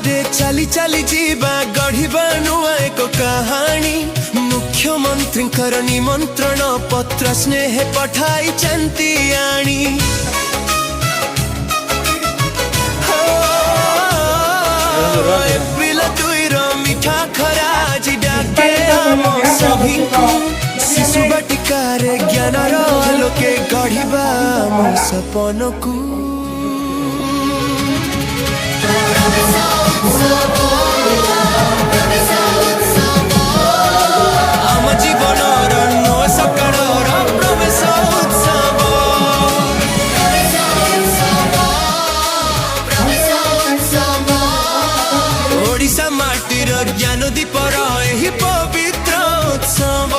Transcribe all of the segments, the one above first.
रे चली चली जीवा गढ़िबा नुआ एक कहानी मुख्यमंत्री निमंत्रण पत्र स्नेह पठाई चंती आनी एप्रिल 2 रो मिठा खरा जी डाके हम सभी शिशु बटिकार ज्ञान रो आलोके गढ़िबा मो सपन को आम जीवन नो सकाळ प्रवेश उत्सव ओडिशा माटीर ज्ञान दीपर एही पवित्र उत्सव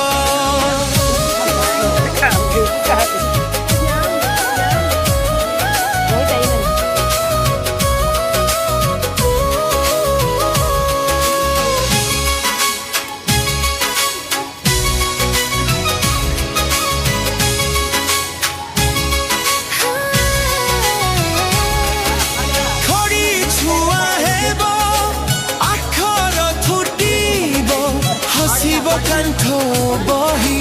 कंठ बही